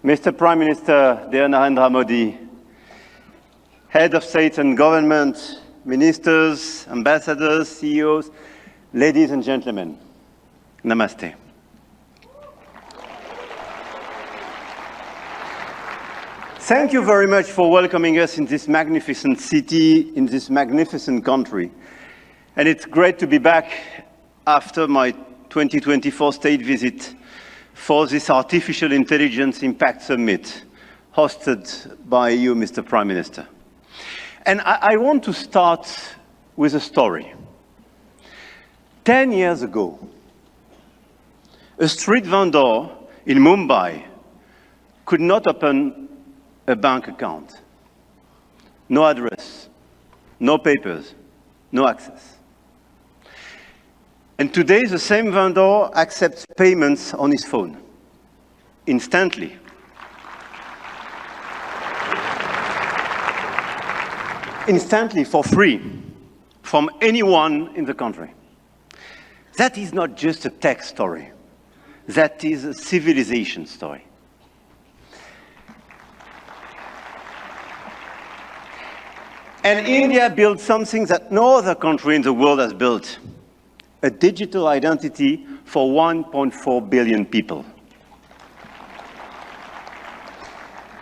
Mr. Prime Minister, dear Narendra Modi, Head of State and Government, Ministers, Ambassadors, CEOs, ladies and gentlemen, Namaste. Thank you very much for welcoming us in this magnificent city, in this magnificent country. And it's great to be back after my 2024 state visit for this Artificial Intelligence Impact Summit hosted by you, Mr. Prime Minister. And I want to start with a story. 10 years ago, a street vendor in Mumbai could not open a bank account. No address, no papers, no access. And today, the same vendor accepts payments on his phone, instantly. Instantly, for free, from anyone in the country. That is not just a tech story. That is a civilization story. And India built something that no other country in the world has built, a digital identity for 1.4 billion people.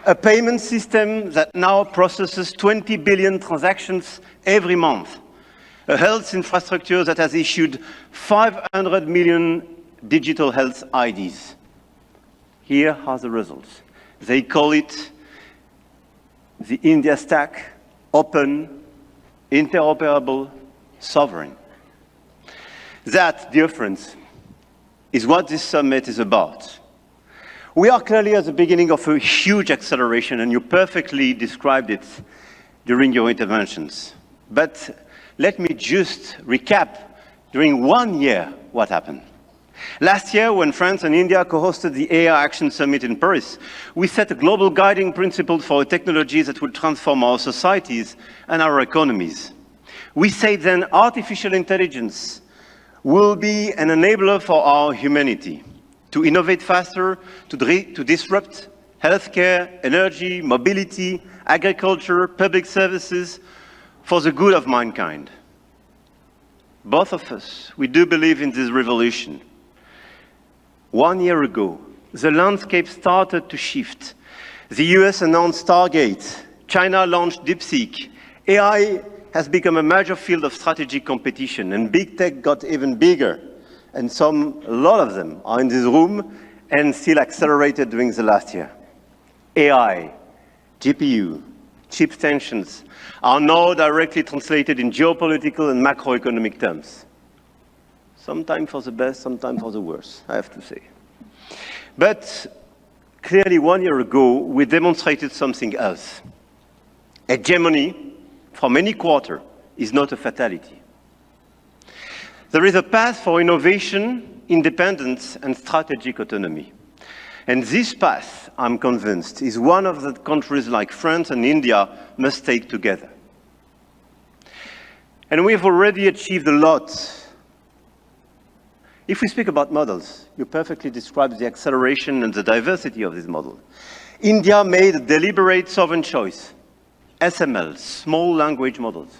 A payment system that now processes 20 billion transactions every month. A health infrastructure that has issued 500 million digital health IDs. Here are the results. They call it the India Stack, open, interoperable, sovereign. That, dear friends, is what this summit is about. We are clearly at the beginning of a huge acceleration, and you perfectly described it during your interventions. But let me just recap during 1 year what happened. Last year, when France and India co-hosted the AI Action Summit in Paris, we set a global guiding principle for technologies that will transform our societies and our economies. We said then artificial intelligence will be an enabler for our humanity to innovate faster, to disrupt healthcare, energy, mobility, agriculture, public services for the good of mankind. Both of us, we do believe in this revolution. 1 year ago, the landscape started to shift. The US announced Stargate, China launched DeepSeek, AI has become a major field of strategic competition, and big tech got even bigger. And a lot of them are in this room and still accelerated during the last year. AI, GPU, chip tensions are now directly translated in geopolitical and macroeconomic terms. Sometimes for the best, sometimes for the worst, I have to say. But clearly 1 year ago, we demonstrated something else. Hegemony from any quarter is not a fatality. There is a path for innovation, independence, and strategic autonomy. And this path, I'm convinced, is one of the countries like France and India must take together. And we've already achieved a lot. If we speak about models, you perfectly described the acceleration and the diversity of this model. India made a deliberate sovereign choice. SML, small language models.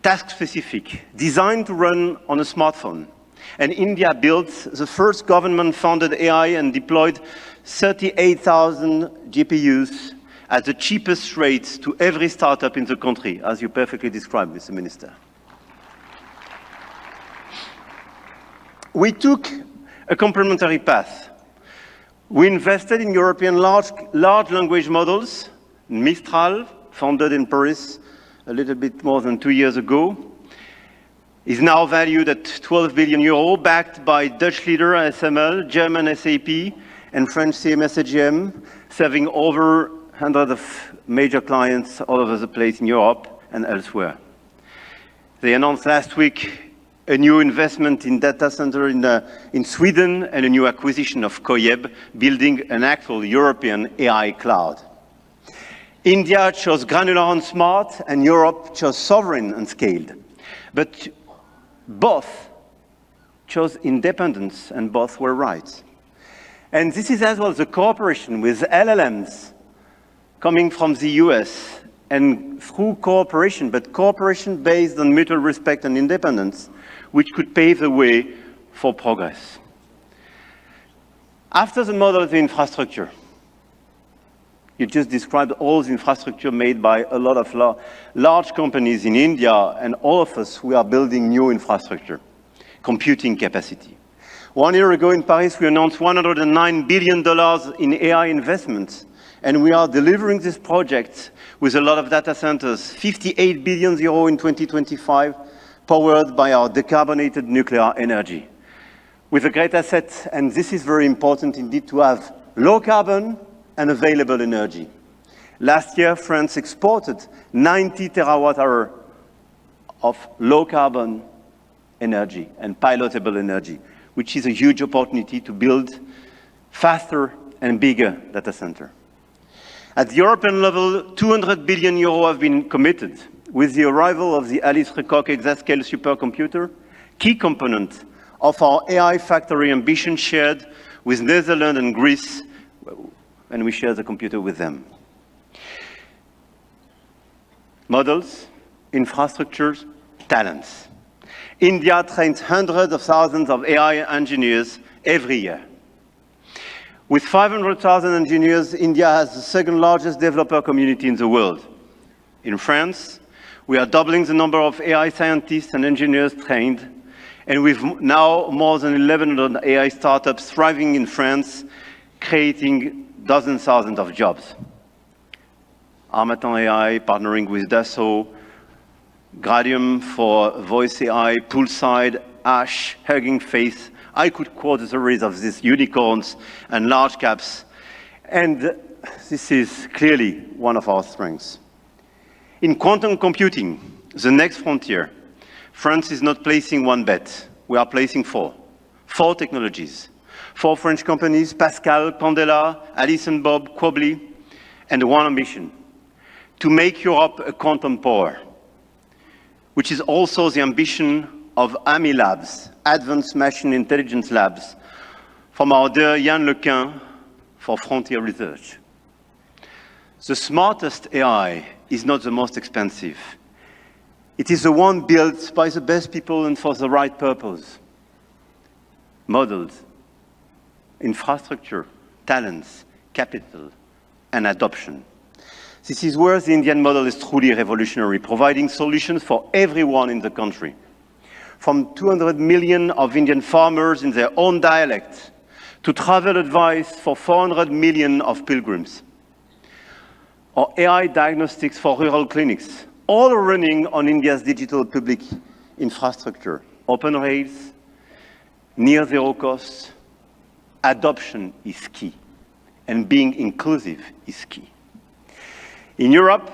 Task-specific, designed to run on a smartphone. And India built the first government-funded AI and deployed 38,000 GPUs at the cheapest rates to every startup in the country, as you perfectly described, Mr. Minister. We took a complementary path. We invested in European large language models, Mistral, founded in Paris a little bit more than 2 years ago, is now valued at 12 billion euro, backed by Dutch leader SML, German SAP, and French CMS AGM, serving over 100 of major clients all over the place in Europe and elsewhere. They announced last week a new investment in data center in Sweden and a new acquisition of Koyeb, building an actual European AI cloud. India chose granular and smart, and Europe chose sovereign and scaled. But both chose independence, and both were right. And this is as well the cooperation with LLMs coming from the US, and through cooperation, but cooperation based on mutual respect and independence, which could pave the way for progress. After the model of the infrastructure, you just described all the infrastructure made by a lot of large companies in India, and all of us, we are building new infrastructure, computing capacity. 1 year ago in Paris, we announced $109 billion in AI investments, and we are delivering this project with a lot of data centers, 58 billion euro in 2025, powered by our decarbonated nuclear energy. With a great asset, and this is very important indeed, to have low carbon and available energy. Last year, France exported 90 terawatt-hours of low-carbon energy and pilotable energy, which is a huge opportunity to build faster and bigger data center. At the European level, 200 billion euro have been committed with the arrival of the Alice Lecoq exascale supercomputer, key component of our AI factory ambition shared with Netherlands and Greece, and we share the computer with them. Models, infrastructures, talents. India trains hundreds of thousands of AI engineers every year. With 500,000 engineers, India has the second largest developer community in the world. In France, we are doubling the number of AI scientists and engineers trained, and we've now more than 1,100 AI startups thriving in France, creating dozens, thousands of jobs. Armatan AI partnering with Dassault, Gradium for voice AI, Poolside, Ash, Hugging Face. I could quote a series of these unicorns and large caps, and this is clearly one of our strengths. In quantum computing, the next frontier, France is not placing one bet. We are placing four technologies. 4 French companies, Pascal, Candela, Alice and Bob, Quobly, and one ambition, to make Europe a quantum power, which is also the ambition of AMI Labs, Advanced Machine Intelligence Labs, from our dear Yann Lequin for Frontier Research. The smartest AI is not the most expensive. It is the one built by the best people and for the right purpose. Models, infrastructure, talents, capital, and adoption. This is where the Indian model is truly revolutionary, providing solutions for everyone in the country. From 200 million of Indian farmers in their own dialect, to travel advice for 400 million of pilgrims, or AI diagnostics for rural clinics, all running on India's digital public infrastructure. Open rails, near zero cost. Adoption is key, and being inclusive is key. In Europe,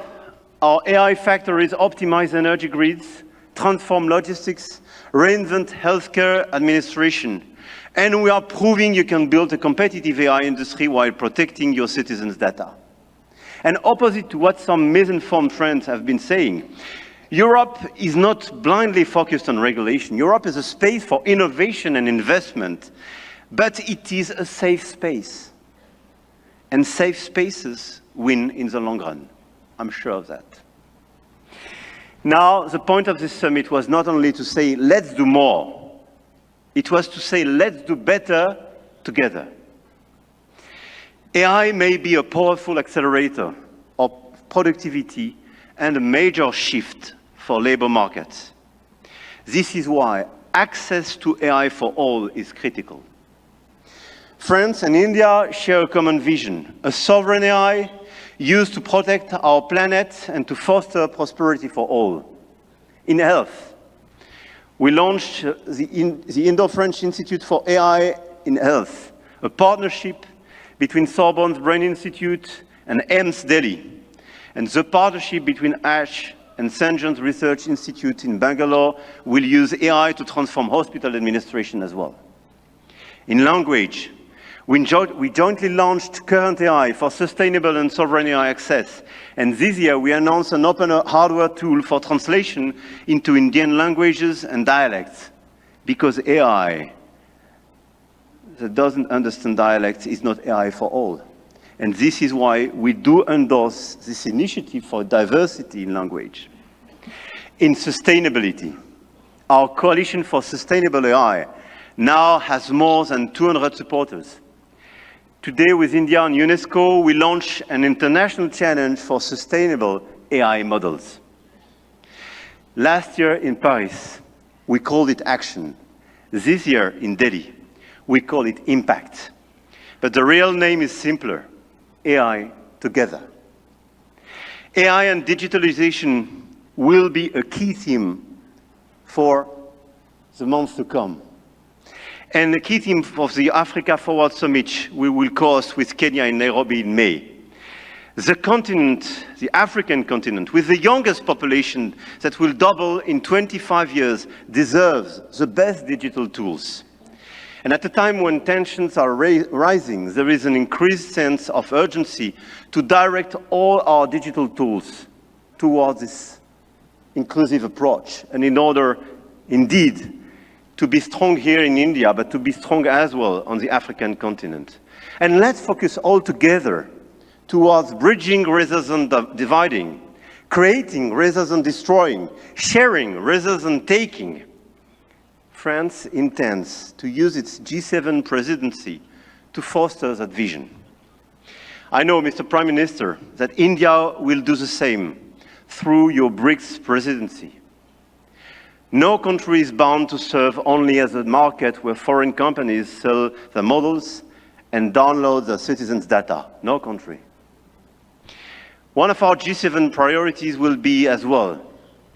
our AI factories optimize energy grids, transform logistics, reinvent healthcare administration, and we are proving you can build a competitive AI industry while protecting your citizens' data. And opposite to what some misinformed friends have been saying, Europe is not blindly focused on regulation. Europe is a space for innovation and investment, but it is a safe space. And safe spaces win in the long run. I'm sure of that. Now, the point of this summit was not only to say, let's do more. It was to say, let's do better together. AI may be a powerful accelerator of productivity and a major shift for labor markets. This is why access to AI for all is critical. France and India share a common vision, a sovereign AI used to protect our planet and to foster prosperity for all. In health, we launched the Indo-French Institute for AI in Health, a partnership between Sorbonne's Brain Institute and EMS Delhi, and the partnership between ASH and St. John's Research Institute in Bangalore will use AI to transform hospital administration as well. In language, we jointly launched Current AI for sustainable and sovereign AI access. And this year, we announced an open hardware tool for translation into Indian languages and dialects. Because AI, that doesn't understand dialects is not AI for all. And this is why we do endorse this initiative for diversity in language. In sustainability, our Coalition for Sustainable AI now has more than 200 supporters. Today, with India and UNESCO, we launch an international challenge for sustainable AI models. Last year in Paris, we called it action. This year in Delhi, we call it impact. But the real name is simpler: AI together. AI and digitalization will be a key theme for the months to come. And the key theme of the Africa Forward Summit we will host with Kenya in Nairobi in May. The continent, the African continent, with the youngest population that will double in 25 years, deserves the best digital tools. And at a time when tensions are rising, there is an increased sense of urgency to direct all our digital tools towards this inclusive approach. And in order, indeed, to be strong here in India, but to be strong as well on the African continent. And let's focus all together towards bridging rather than dividing, creating rather than destroying, sharing rather than taking. France intends to use its G7 presidency to foster that vision. I know, Mr. Prime Minister, that India will do the same through your BRICS presidency. No country is bound to serve only as a market where foreign companies sell their models and download their citizens' data. No country. One of our G7 priorities will be as well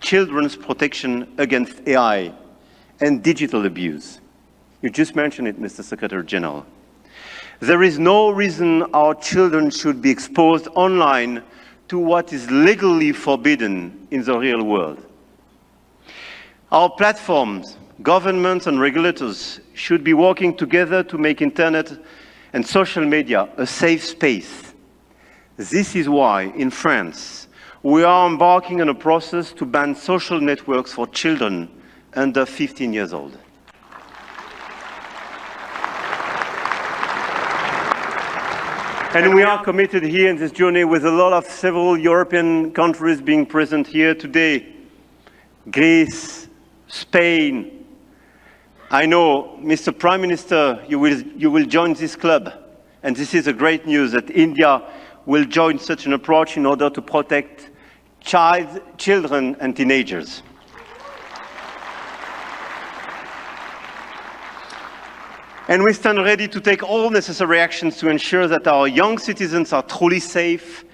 children's protection against AI and digital abuse. You just mentioned it, Mr. Secretary General. There is no reason our children should be exposed online to what is legally forbidden in the real world. Our platforms, governments and regulators should be working together to make internet and social media a safe space. This is why, in France, we are embarking on a process to ban social networks for children under 15 years old. And we are committed here in this journey with a lot of several European countries being present here today. Greece, Spain. I know, Mr. Prime Minister, you will join this club. And this is a great news that India will join such an approach in order to protect children and teenagers. And we stand ready to take all necessary actions to ensure that our young citizens are truly safe,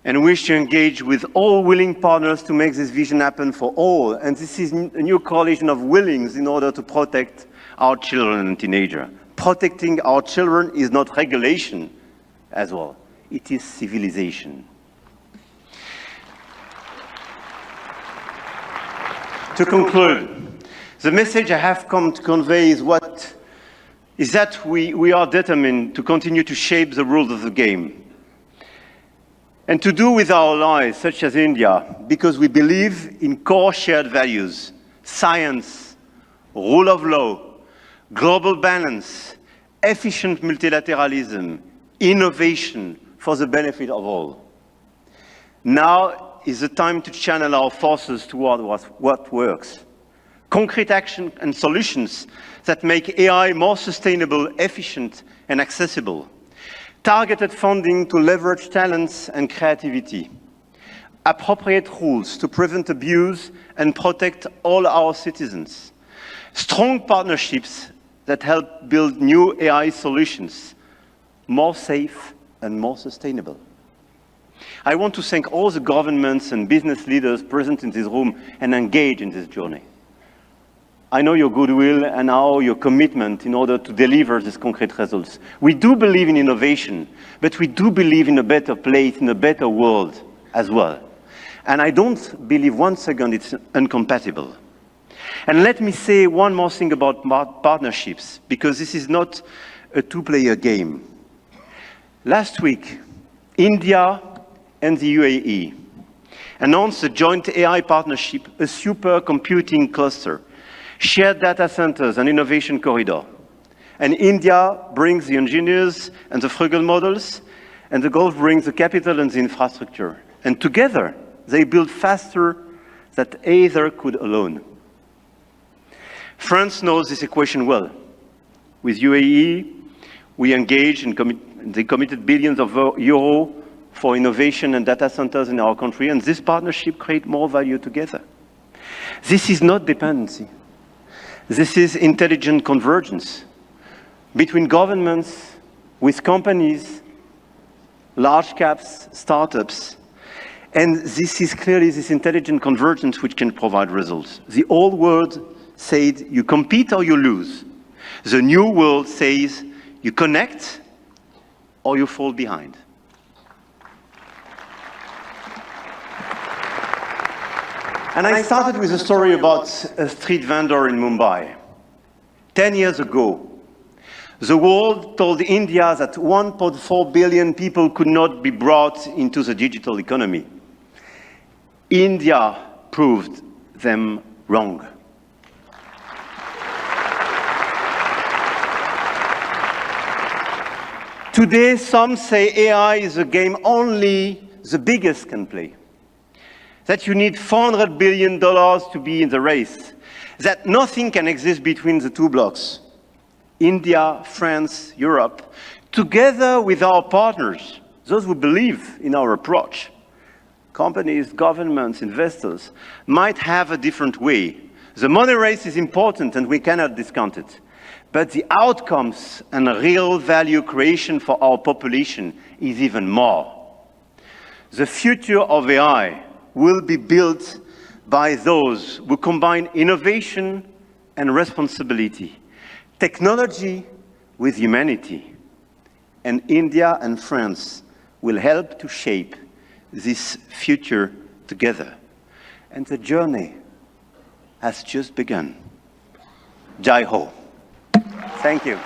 and wish to engage with all willing partners to make this vision happen for all. And this is a new coalition of willings in order to protect our children and teenagers. Protecting our children is not regulation as well. It is civilization. To conclude, the message I have come to convey is that we are determined to continue to shape the rules of the game. And to do with our allies, such as India, because we believe in core shared values: science, rule of law, global balance, efficient multilateralism, innovation for the benefit of all. Now is the time to channel our forces toward what works. Concrete action and solutions that make AI more sustainable, efficient, and accessible. Targeted funding to leverage talents and creativity. Appropriate rules to prevent abuse and protect all our citizens. Strong partnerships that help build new AI solutions, more safe and more sustainable. I want to thank all the governments and business leaders present in this room and engaged in this journey. I know your goodwill and now your commitment in order to deliver these concrete results. We do believe in innovation, but we do believe in a better place, in a better world as well. And I don't believe one second it's incompatible. And let me say one more thing about partnerships, because this is not a two-player game. Last week, India and the UAE announced a joint AI partnership, a supercomputing cluster, shared data centers and innovation corridor. And India brings the engineers and the frugal models, and the Gulf brings the capital and the infrastructure. And together, they build faster than either could alone. France knows this equation well. With UAE, we engaged and they committed billions of euros for innovation and data centers in our country, and this partnership creates more value together. This is not dependency. This is intelligent convergence between governments, with companies, large caps, startups, and this is clearly this intelligent convergence which can provide results. The old world said you compete or you lose. The new world says you connect or you fall behind. And I started with a story about a street vendor in Mumbai. 10 years ago, the world told India that 1.4 billion people could not be brought into the digital economy. India proved them wrong. Today, some say AI is a game only the biggest can play. That you need $400 billion to be in the race. That nothing can exist between the two blocks. India, France, Europe, together with our partners, those who believe in our approach, companies, governments, investors, might have a different way. The money race is important and we cannot discount it. But the outcomes and real value creation for our population is even more. The future of AI will be built by those who combine innovation and responsibility, technology with humanity. And India and France will help to shape this future together. And the journey has just begun. Jai Ho. Thank you.